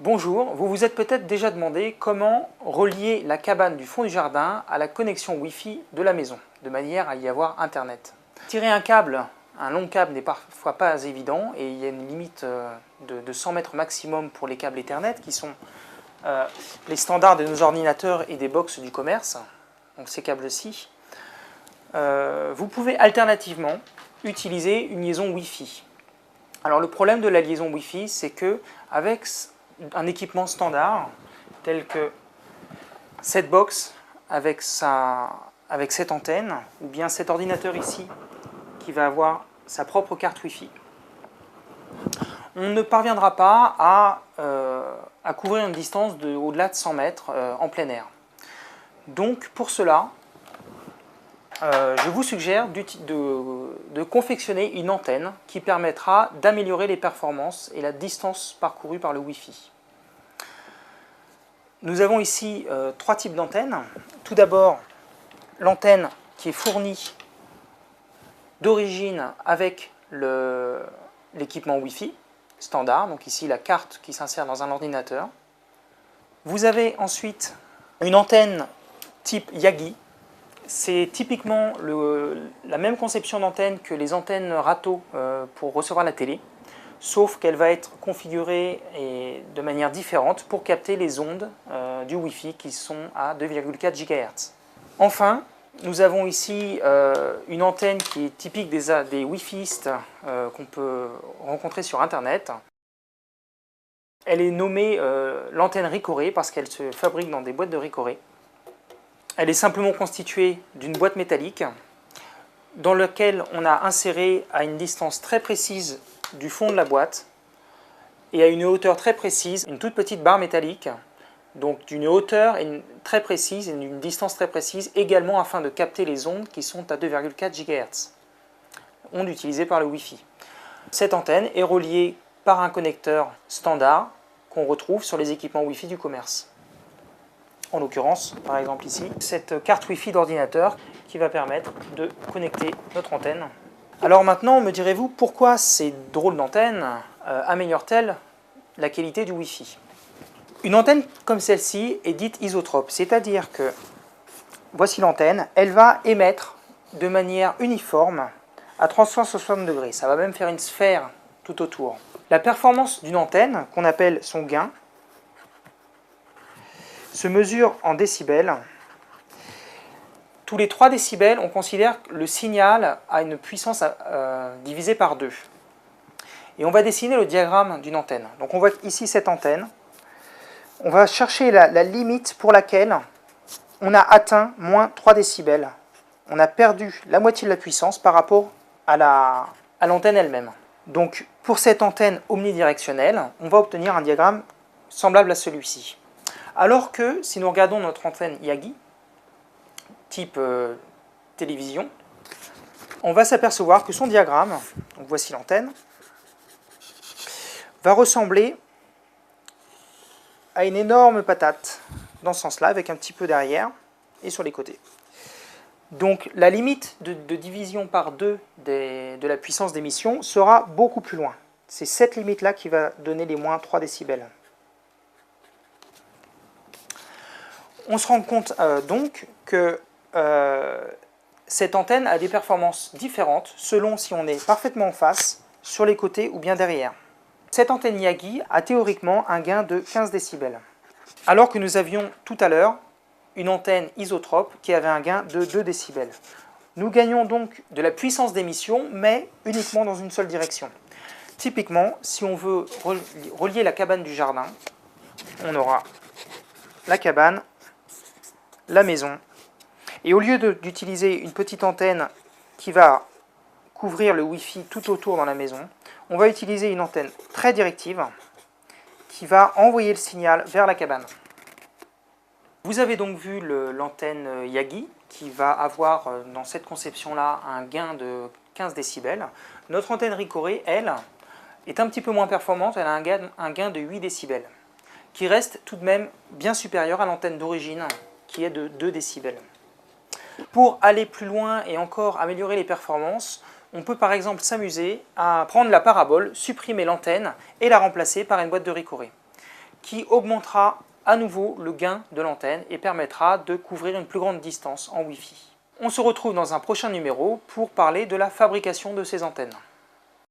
Bonjour, vous vous êtes peut-être déjà demandé comment relier la cabane du fond du jardin à la connexion Wi-Fi de la maison, de manière à y avoir Internet. Tirer un câble, un long câble n'est parfois pas évident et il y a une limite de 100 mètres maximum pour les câbles Ethernet qui sont les standards de nos ordinateurs et des box du commerce, donc ces câbles-ci. Vous pouvez alternativement utiliser une liaison Wi-Fi. Alors le problème de la liaison Wi-Fi, c'est que avec un équipement standard tel que cette box avec cette antenne, ou bien cet ordinateur ici qui va avoir sa propre carte Wi-Fi, on ne parviendra pas à couvrir une distance au-delà de 100 mètres en plein air. Donc pour cela, je vous suggère de confectionner une antenne qui permettra d'améliorer les performances et la distance parcourue par le Wi-Fi. Nous avons ici trois types d'antennes. Tout d'abord, l'antenne qui est fournie d'origine avec l'équipement Wi-Fi standard, donc ici la carte qui s'insère dans un ordinateur. Vous avez ensuite une antenne type Yagi. C'est typiquement la même conception d'antenne que les antennes râteaux pour recevoir la télé, sauf qu'elle va être configurée de manière différente pour capter les ondes du Wi-Fi qui sont à 2,4 GHz. Enfin, nous avons ici une antenne qui est typique des Wi-Fiistes qu'on peut rencontrer sur Internet. Elle est nommée l'antenne Ricoré parce qu'elle se fabrique dans des boîtes de Ricoré. Elle est simplement constituée d'une boîte métallique dans laquelle on a inséré à une distance très précise du fond de la boîte et à une hauteur très précise une toute petite barre métallique, donc d'une hauteur très précise et d'une distance très précise également afin de capter les ondes qui sont à 2,4 GHz, ondes utilisées par le Wi-Fi. Cette antenne est reliée par un connecteur standard qu'on retrouve sur les équipements Wi-Fi du commerce. En l'occurrence, par exemple ici, cette carte Wi-Fi d'ordinateur qui va permettre de connecter notre antenne. Alors maintenant, me direz-vous, pourquoi ces drôles d'antennes améliorent-elles la qualité du Wi-Fi? Une antenne comme celle-ci est dite isotrope, c'est-à-dire que, voici l'antenne, elle va émettre de manière uniforme à 360 degrés. Ça va même faire une sphère tout autour. La performance d'une antenne, qu'on appelle son gain, se mesure en décibels. Tous les 3 décibels, on considère que le signal a une puissance divisée par 2. Et on va dessiner le diagramme d'une antenne. Donc on voit ici cette antenne. On va chercher la limite pour laquelle on a atteint moins 3 décibels. On a perdu la moitié de la puissance par rapport à l'antenne elle-même. Donc pour cette antenne omnidirectionnelle, on va obtenir un diagramme semblable à celui-ci. Alors que si nous regardons notre antenne Yagi, type télévision, on va s'apercevoir que son diagramme, donc voici l'antenne, va ressembler à une énorme patate, dans ce sens-là, avec un petit peu derrière et sur les côtés. Donc la limite de division par 2 de la puissance d'émission sera beaucoup plus loin. C'est cette limite-là qui va donner les moins 3 décibels. On se rend compte donc que cette antenne a des performances différentes selon si on est parfaitement en face, sur les côtés ou bien derrière. Cette antenne Yagi a théoriquement un gain de 15 décibels, alors que nous avions tout à l'heure une antenne isotrope qui avait un gain de 2 décibels. Nous gagnons donc de la puissance d'émission, mais uniquement dans une seule direction. Typiquement, si on veut relier la cabane du jardin, on aura la cabane, la maison, et au lieu d'utiliser une petite antenne qui va couvrir le Wi-Fi tout autour dans la maison, on va utiliser une antenne très directive qui va envoyer le signal vers la cabane. Vous avez donc vu l'antenne Yagi qui va avoir dans cette conception-là un gain de 15 décibels. Notre antenne Ricoré, elle, est un petit peu moins performante, elle a un gain de 8 décibels, qui reste tout de même bien supérieur à l'antenne d'origine, qui est de 2 décibels. Pour aller plus loin et encore améliorer les performances, on peut par exemple s'amuser à prendre la parabole, supprimer l'antenne et la remplacer par une boîte de Ricoré. qui augmentera à nouveau le gain de l'antenne et permettra de couvrir une plus grande distance en Wi-Fi. On se retrouve dans un prochain numéro pour parler de la fabrication de ces antennes.